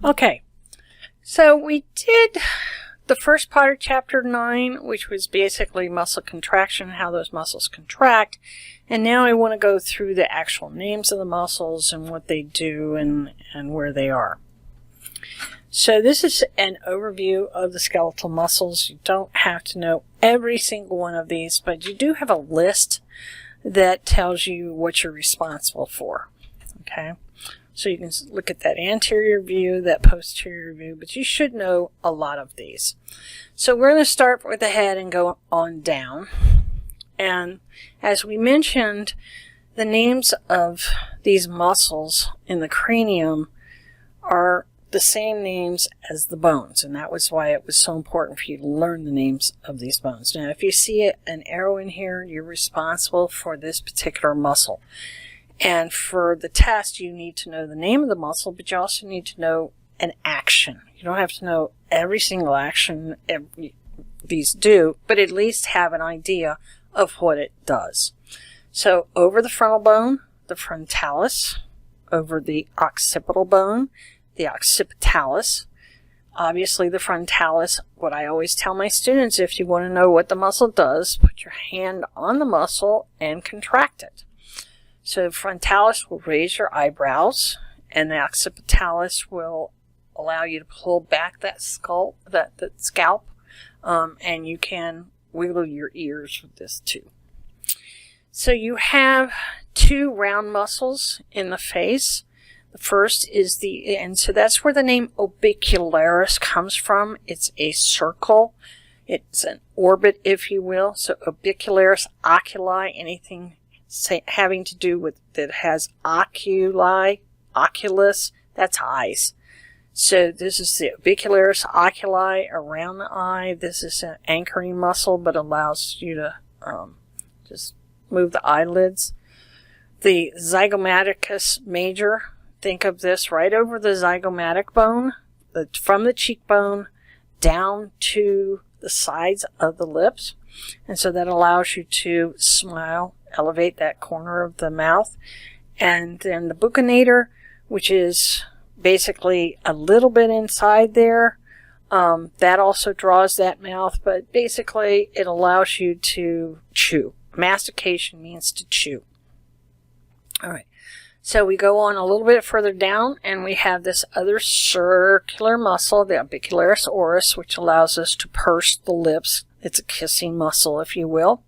Okay, so we did the first part of chapter 9, which was basically muscle contraction, how those muscles contract. And now I want to go through the actual names of the muscles and what they do and where they are. So this is an overview of the skeletal muscles. You don't have to know every single one of these, but you do have a list that tells you what you're responsible for. Okay, so you can look at that anterior view, that posterior view, but you should know a lot of these. So we're going to start with the head and go on down. And as we mentioned, the names of these muscles in the cranium are the same names as the bones, and that was why it was so important for you to learn the names of these bones. Now, if you see an arrow in here, you're responsible for this particular muscle. And for the test, you need to know the name of the muscle, but you also need to know an action. You don't have to know every single action these do, but at least have an idea of what it does. So over the frontal bone, the frontalis, over the occipital bone, the occipitalis, obviously the frontalis. What I always tell my students, if you want to know what the muscle does, put your hand on the muscle and contract it. So frontalis will raise your eyebrows, and the occipitalis will allow you to pull back that scalp, and you can wiggle your ears with this too. So you have two round muscles in the face. The first is and so that's where the name orbicularis comes from. It's a circle. It's an orbit, if you will. So orbicularis, oculi, anything having to do with that has oculi, oculus, that's eyes. So this is the orbicularis oculi around the eye. This is an anchoring muscle, but allows you to just move the eyelids. The zygomaticus major, think of this right over the zygomatic bone, from the cheekbone down to the sides of the lips. And so that allows you to smile, elevate that corner of the mouth. And then the buccinator, which is basically a little bit inside there, that also draws that mouth, but basically it allows you to chew. Mastication means to chew. All right. So we go on a little bit further down, and we have this other circular muscle, the orbicularis oris, which allows us to purse the lips. It's a kissing muscle, if you will.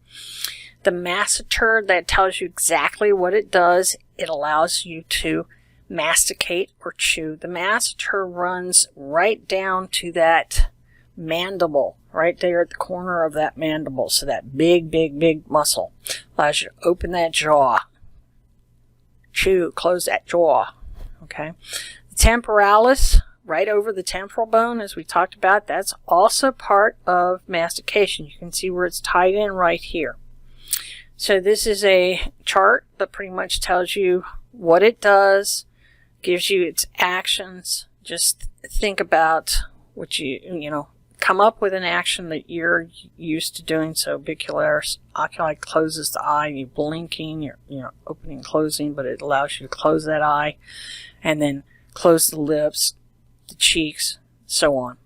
The masseter, that tells you exactly what it does. It allows you to masticate or chew. The masseter runs right down to that mandible, right there at the corner of that mandible. So that big, big, big muscle allows you to open that jaw. Chew, close that jaw. Okay. The temporalis, right over the temporal bone, as we talked about, that's also part of mastication. You can see where it's tied in right here. So this is a chart that pretty much tells you what it does, gives you its actions. Just think about what come up with an action that you're used to doing. So orbicularis oculi closes the eye, you're blinking, you're opening and closing, but it allows you to close that eye, and then close the lips, the cheeks, so on.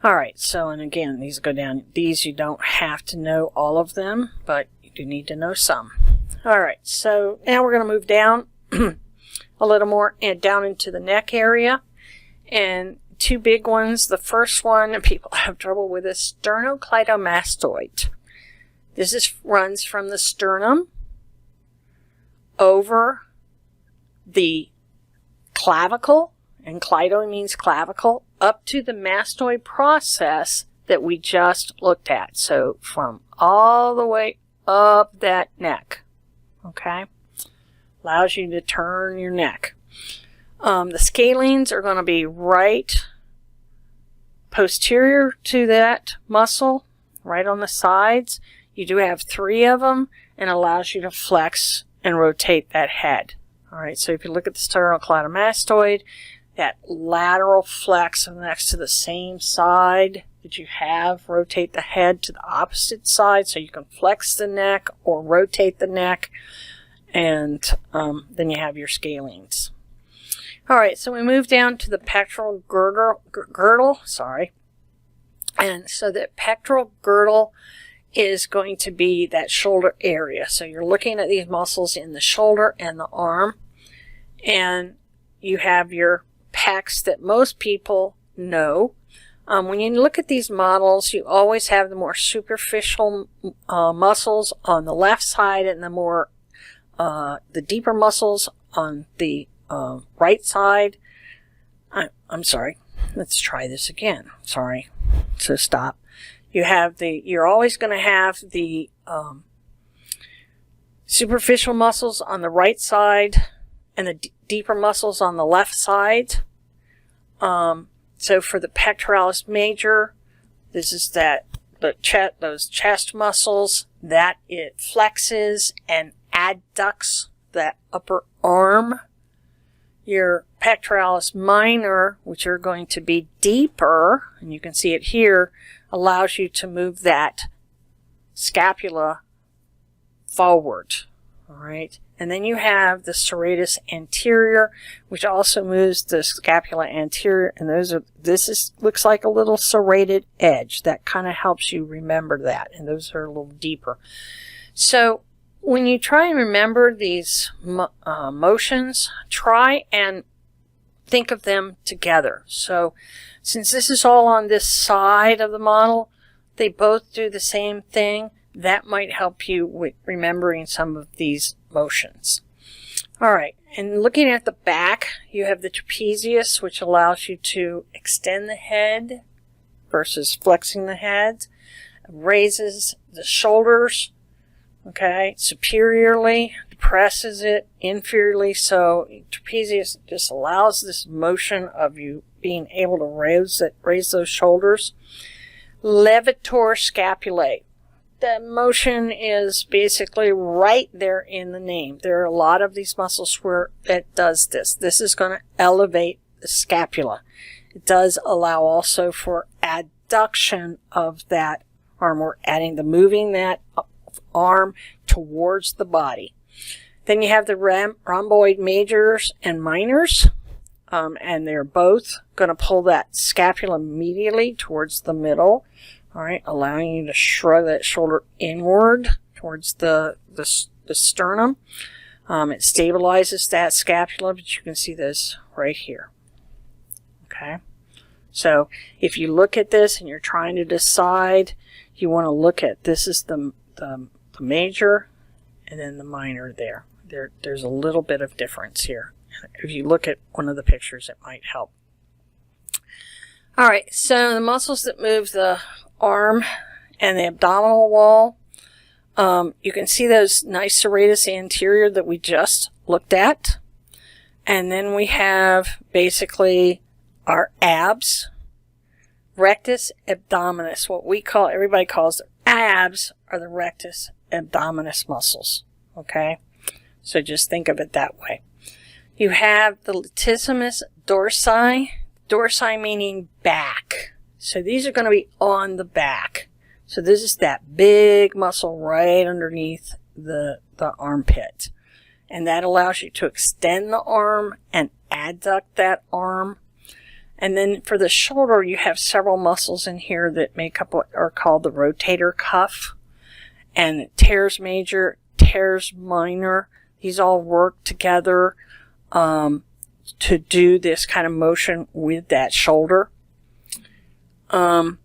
All right, so, and again, these go down. These you don't have to know all of them, but you do need to know some. All right, so now we're going to move down a little more and down into the neck area. And two big ones. The first one, people have trouble with, is sternocleidomastoid. This runs from the sternum over the clavicle, and cleido means clavicle, up to the mastoid process that we just looked at. So from all the way up that neck, okay? Allows you to turn your neck. The scalenes are going to be right posterior to that muscle, right on the sides. You do have 3 of them, and allows you to flex and rotate that head. All right, so if you look at the sternocleidomastoid, that lateral flex next to the same side that you have, rotate the head to the opposite side so you can flex the neck or rotate the neck, and then you have your scalenes. All right, so we move down to the pectoral girdle, and so the pectoral girdle is going to be that shoulder area. So you're looking at these muscles in the shoulder and the arm, and you have your pecs that most people know. When you look at these models, you always have the more superficial muscles on the left side and the deeper muscles on the right side. I'm sorry. Let's try this again. Sorry. So stop. You're always going to have the superficial muscles on the right side and the deeper muscles on the left side. So for the pectoralis major, this is those chest muscles that it flexes and adducts that upper arm. Your pectoralis minor, which are going to be deeper, and you can see it here, allows you to move that scapula forward. All right. And then you have the serratus anterior, which also moves the scapula anterior, and looks like a little serrated edge. That kind of helps you remember that, and those are a little deeper. So when you try and remember these motions, try and think of them together. So since this is all on this side of the model, they both do the same thing. That might help you with remembering some of these motions. All right, and looking at the back, you have the trapezius, which allows you to extend the head versus flexing the head, raises the shoulders, okay, superiorly, depresses it inferiorly. So trapezius just allows this motion of you being able to raise those shoulders. Levator scapulae. The motion is basically right there in the name. There are a lot of these muscles where it does this. This is going to elevate the scapula. It does allow also for adduction of that arm. We're moving that arm towards the body. Then you have the rhomboid majors and minors, and they're both going to pull that scapula medially towards the middle. All right, allowing you to shrug that shoulder inward towards the sternum. It stabilizes that scapula, but you can see this right here. Okay, so if you look at this and you're trying to decide, you want to look at this is the major and then the minor there. There's a little bit of difference here. If you look at one of the pictures, it might help. All right, so the muscles that move the arm and the abdominal wall, you can see those nice serratus anterior that we just looked at. And then we have basically our abs, rectus abdominis. What everybody calls their abs are the rectus abdominis muscles. Okay, so just think of it that way. You have the latissimus dorsi meaning back. So these are going to be on the back. So this is that big muscle right underneath the armpit. And that allows you to extend the arm and adduct that arm. And then for the shoulder, you have several muscles in here that make up what are called the rotator cuff. And teres major, teres minor. These all work together to do this kind of motion with that shoulder. And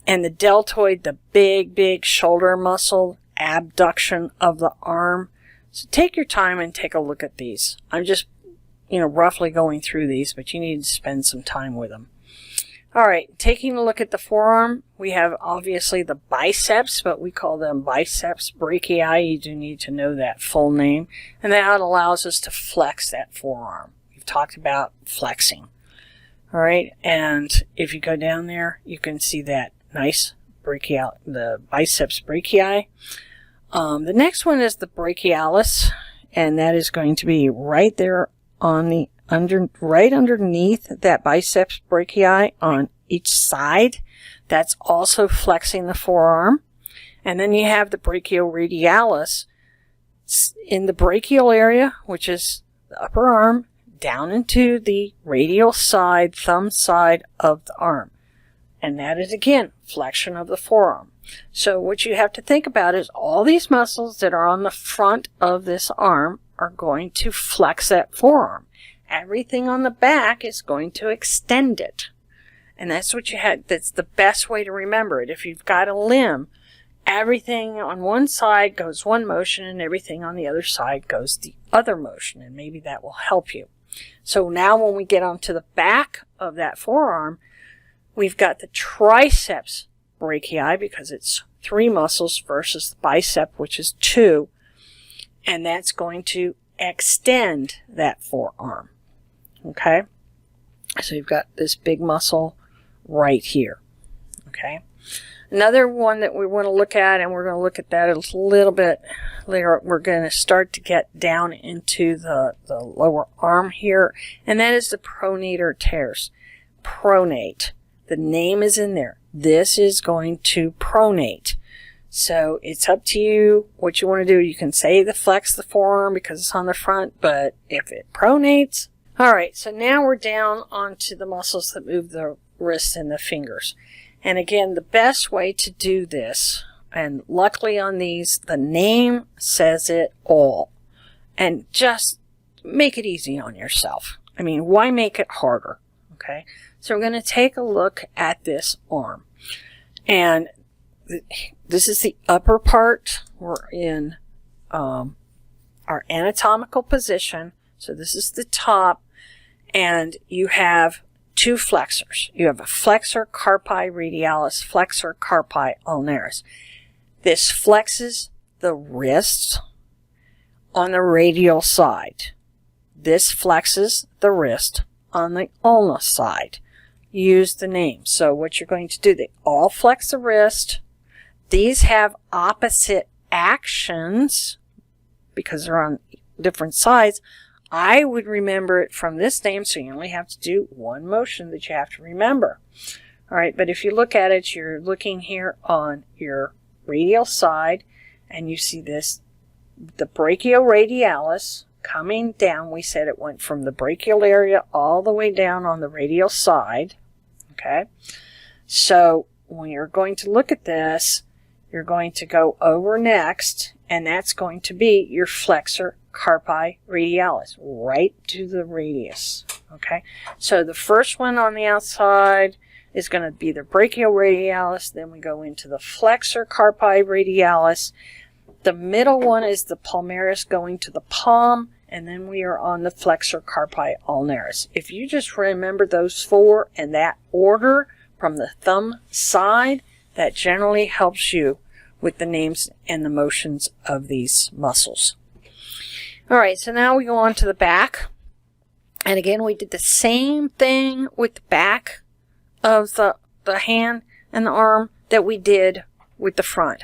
the deltoid, the big shoulder muscle, abduction of the arm. So take your time and take a look at these. I'm just, roughly going through these, but you need to spend some time with them. All right, taking a look at the forearm, we have obviously the biceps, but we call them biceps brachii. You do need to know that full name. And that allows us to flex that forearm. We've talked about flexing. All right, and if you go down there, you can see that nice the biceps brachii. The next one is the brachialis, and that is going to be right there on the right underneath that biceps brachii on each side. That's also flexing the forearm. And then you have the brachioradialis in the brachial area, which is the upper arm, down into the radial side, thumb side of the arm. And that is, again, flexion of the forearm. So what you have to think about is all these muscles that are on the front of this arm are going to flex that forearm. Everything on the back is going to extend it. And that's what you had. That's the best way to remember it. If you've got a limb, everything on one side goes one motion and everything on the other side goes the other motion. And maybe that will help you. So now when we get onto the back of that forearm, we've got the triceps brachii because it's 3 muscles versus the bicep, which is 2. And that's going to extend that forearm. Okay? So you've got this big muscle right here. Okay? Another one that we want to look at, and we're going to look at that a little bit later, we're going to start to get down into the lower arm here, and that is the pronator teres. Pronate. The name is in there. This is going to pronate. So it's up to you what you want to do. You can say flex the forearm because it's on the front, but if it pronates. Alright, so now we're down onto the muscles that move the wrists and the fingers. And again, the best way to do this, and luckily on these, the name says it all. And just make it easy on yourself. I mean, why make it harder? Okay, so we're going to take a look at this arm. And this is the upper part. We're in our anatomical position. So this is the top. And you have 2 flexors. You have a flexor carpi radialis, flexor carpi ulnaris. This flexes the wrist on the radial side. This flexes the wrist on the ulnar side. Use the name. So what you're going to do, they all flex the wrist. These have opposite actions because they're on different sides. I would remember it from this name, so you only have to do one motion that you have to remember. All right, but if you look at it, you're looking here on your radial side, and you see this, the brachioradialis coming down. We said it went from the brachial area all the way down on the radial side. Okay, so when you're going to look at this, you're going to go over next, and that's going to be your flexor carpi radialis, right to the radius. Okay, so the first one on the outside is going to be the brachioradialis, then we go into the flexor carpi radialis. The middle one is the palmaris going to the palm, and then we are on the flexor carpi ulnaris. If you just remember those 4 in that order from the thumb side, that generally helps you with the names and the motions of these muscles. Alright, so now we go on to the back. And again, we did the same thing with the back of the hand and the arm that we did with the front.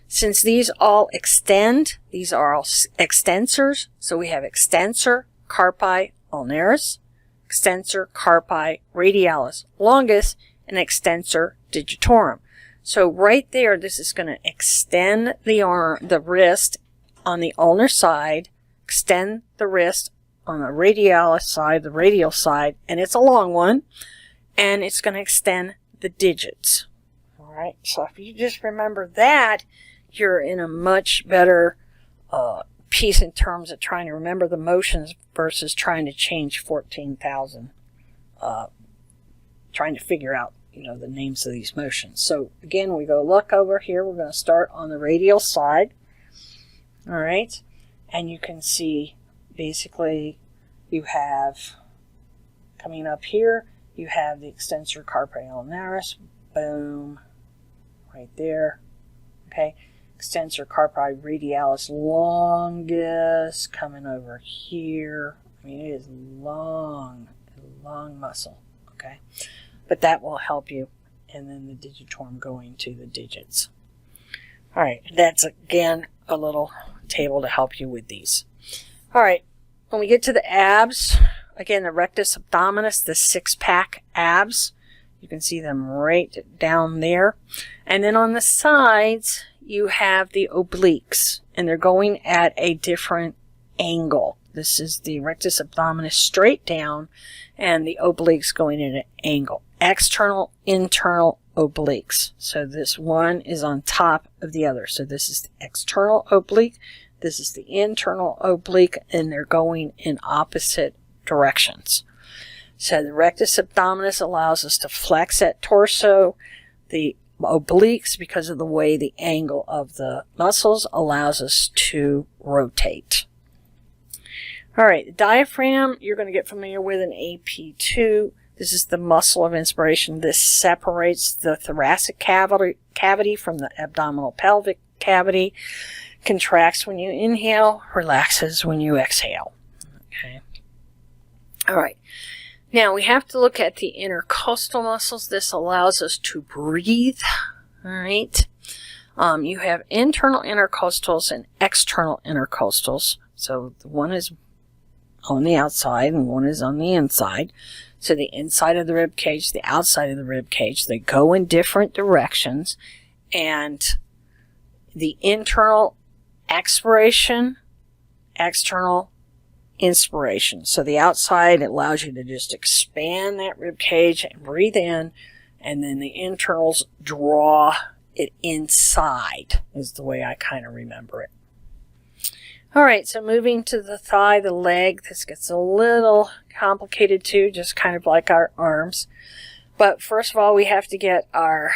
Since these all extend, these are all extensors. So we have extensor carpi ulnaris, extensor carpi radialis longus, and extensor digitorum. So right there, this is going to extend the arm, the wrist on the ulnar side, extend the wrist on the radialis side, the radial side, and it's a long one, and it's going to extend the digits. All right, so if you just remember that, you're in a much better piece in terms of trying to remember the motions versus trying to change 14,000, trying to figure out, the names of these motions. So again, we go look over here. We're going to start on the radial side. All right. And you can see basically you have coming up here, you have the extensor carpi ulnaris. Boom. Right there. Okay. Extensor carpi radialis longus coming over here. I mean, it is long muscle. Okay. But that will help you. And then the digitorum going to the digits. All right, that's again a little table to help you with these. All right, when we get to the abs, again, the rectus abdominis, the 6-pack abs, you can see them right down there. And then on the sides, you have the obliques, and they're going at a different angle. This is the rectus abdominis straight down, and the obliques going in an angle. External, internal obliques. So this one is on top of the other. So this is the external oblique, this is the internal oblique, and they're going in opposite directions. So the rectus abdominis allows us to flex that torso. The obliques, because of the way the angle of the muscles, allows us to rotate. All right, the diaphragm, you're going to get familiar with an AP2. This is the muscle of inspiration. This separates the thoracic cavity from the abdominal pelvic cavity. Contracts when you inhale, relaxes when you exhale. Okay. All right. Now we have to look at the intercostal muscles. This allows us to breathe. All right. You have internal intercostals and external intercostals. So one is on the outside and one is on the inside. So the inside of the rib cage, the outside of the rib cage, they go in different directions. And the internal expiration, external inspiration. So the outside allows you to just expand that rib cage and breathe in, and then the internals draw it inside, is the way I kind of remember it. All right, so moving to the thigh, the leg, this gets a little complicated too, just kind of like our arms. But first of all, we have to get our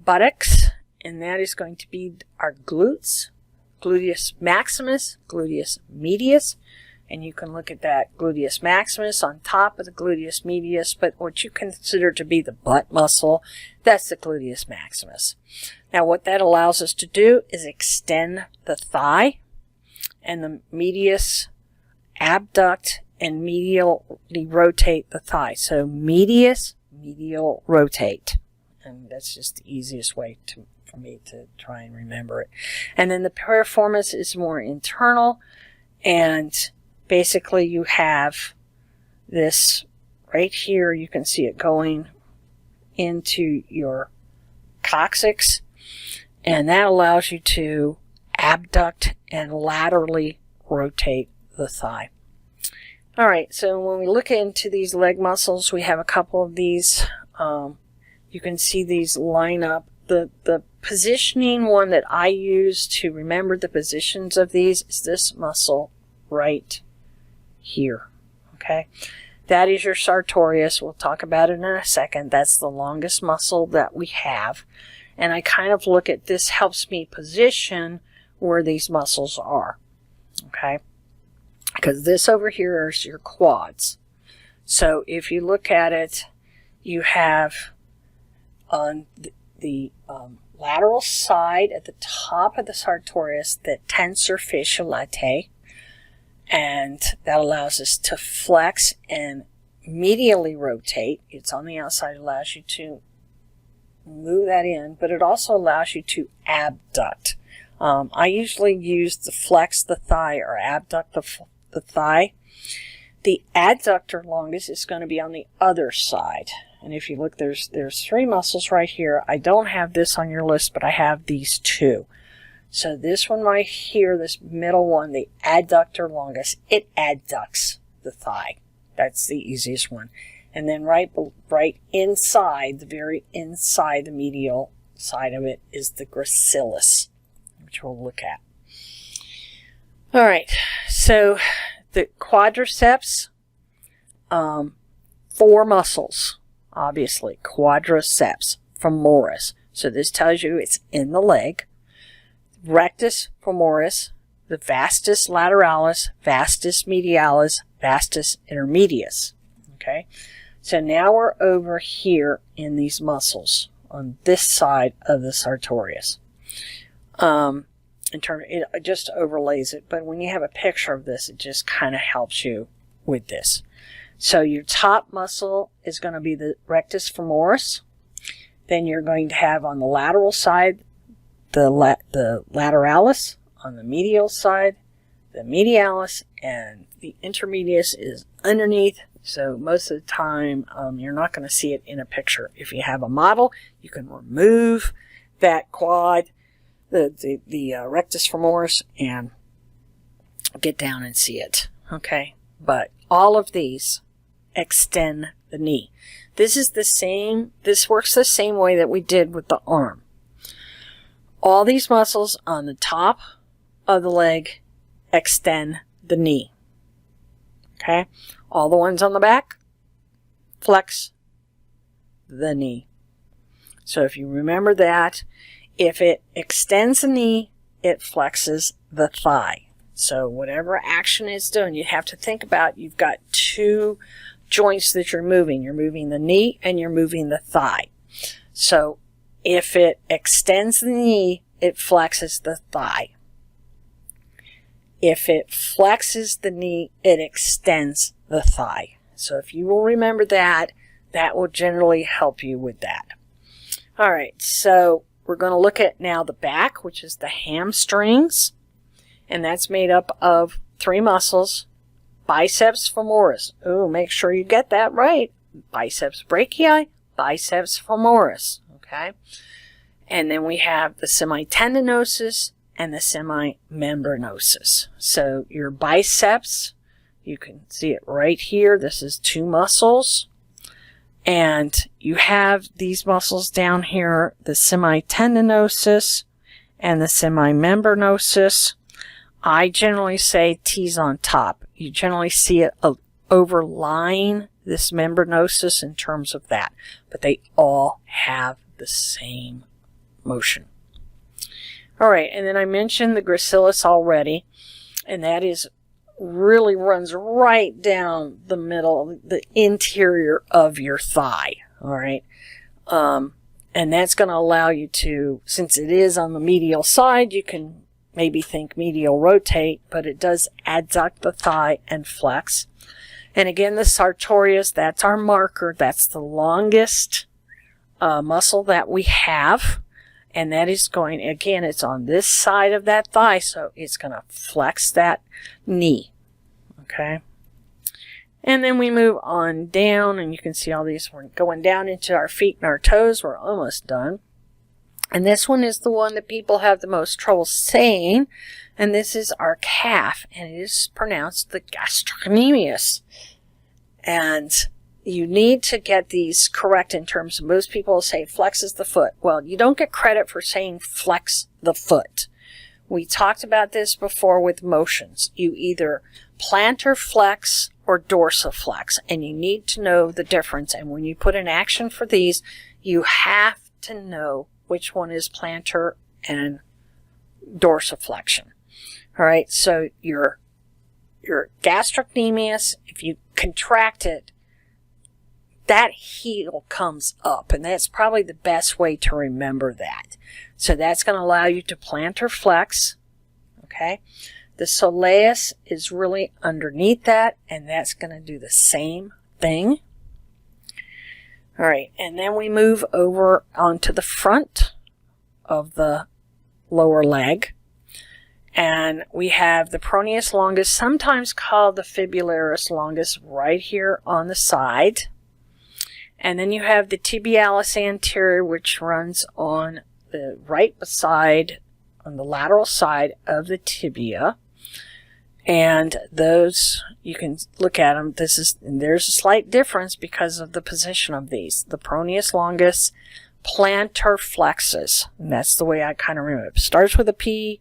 buttocks, and that is going to be our glutes, gluteus maximus, gluteus medius, and you can look at that gluteus maximus on top of the gluteus medius, but what you consider to be the butt muscle, that's the gluteus maximus. Now what that allows us to do is extend the thigh, and the medius abduct and medially rotate the thigh. So medius, medial rotate. And that's just the easiest way for me to try and remember it. And then the piriformis is more internal, and basically you have this right here. You can see it going into your coccyx, and that allows you to abduct and laterally rotate the thigh. All right, so when we look into these leg muscles, we have a couple of these. You can see these line up. The positioning one that I use to remember the positions of these is this muscle right here. Okay, that is your sartorius. We'll talk about it in a second. That's the longest muscle that we have. And I kind of look at this, helps me position where these muscles are. Okay, because this over here is your quads. So if you look at it, you have on the lateral side at the top of the sartorius the tensor fasciae latae, and that allows us to flex and medially rotate. It's on the outside, it allows you to move that in, but it also allows you to abduct. I usually use the flex the thigh or abduct the thigh. The adductor longus is going to be on the other side. And if you look, there's three muscles right here. I don't have this on your list, but I have these two. So this one right here, this middle one, the adductor longus, it adducts the thigh. That's the easiest one. And then right inside, the very inside, the medial side of it is the gracilis, which we'll look at. All right, so the quadriceps, 4 muscles, obviously. Quadriceps femoris. So this tells you it's in the leg. Rectus femoris, the vastus lateralis, vastus medialis, vastus intermedius. Okay, so now we're over here in these muscles on this side of the sartorius. It just overlays it, but when you have a picture of this, it just kind of helps you with this. So your top muscle is going to be the rectus femoris. Then you're going to have on the lateral side the lateralis, on the medial side the medialis, and the intermedius is underneath. So most of the time you're not going to see it in a picture. If you have a model, you can remove that quad, the rectus femoris, and get down and see it. Okay, but all of these extend the knee. This works the same way that we did with the arm. All these muscles on the top of the leg extend the knee. Okay? All the ones on the back flex the knee. So if you remember that, if it extends the knee, it flexes the thigh. So whatever action it's doing, you have to think about, you've got two joints that you're moving. You're moving the knee and you're moving the thigh. So if it extends the knee, it flexes the thigh. If it flexes the knee, it extends the thigh. So if you will remember that, that will generally help you with that. All right, so we're going to look at now the back, which is the hamstrings. And that's made up of 3 muscles. Biceps femoris. Oh, make sure you get that right. Biceps brachii, biceps femoris. Okay? And then we have the semitendinosus and the semimembranosus. So your biceps, you can see it right here. This is 2 muscles. And you have these muscles down here, the semitendinosus and the semimembranosus. I generally say T's on top. You generally see it overlying this membranosus in terms of that. But they all have the same motion. All right, and then I mentioned the gracilis already, and that is really runs right down the middle, the interior of your thigh. All right, and that's going to allow you to, since it is on the medial side, you can maybe think medial rotate, but it does adduct the thigh and flex. And again, the sartorius, that's our marker. That's the longest muscle that we have. And that is going, again, it's on this side of that thigh, so it's going to flex that knee. Okay? And then we move on down, and you can see all these. We're going down into our feet and our toes. We're almost done. And this one is the one that people have the most trouble saying, and this is our calf, and it is pronounced the gastrocnemius. And you need to get these correct in terms of, most people say flexes the foot. Well, you don't get credit for saying flex the foot. We talked about this before with motions. You either plantar flex or dorsiflex, and you need to know the difference. And when you put an action for these, you have to know which one is plantar and dorsiflexion. All right, so your gastrocnemius, if you contract it, that heel comes up, and that's probably the best way to remember that. So that's going to allow you to plantar flex, okay? The soleus is really underneath that, and that's going to do the same thing. All right, and then we move over onto the front of the lower leg, and we have the pronaos longus, sometimes called the fibularis longus, right here on the side. And then you have the tibialis anterior, which runs on the right side, on the lateral side of the tibia. And those, you can look at them. There's a slight difference because of the position of these. The pronaos longus plantar flexes. And that's the way I kind of remember it. It starts with a P,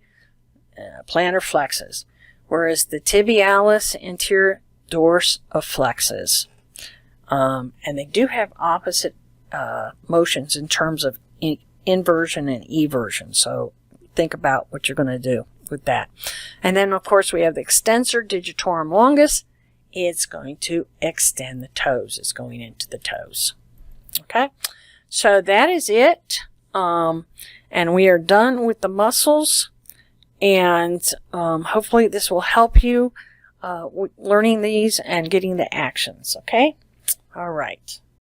plantar flexes. Whereas the tibialis anterior dorsiflexes. And they do have opposite motions in terms of inversion and eversion. So think about what you're going to do with that. And then, of course, we have the extensor digitorum longus. It's going to extend the toes. It's going into the toes. Okay? So that is it. And we are done with the muscles. And hopefully this will help you with learning these and getting the actions. Okay? All right.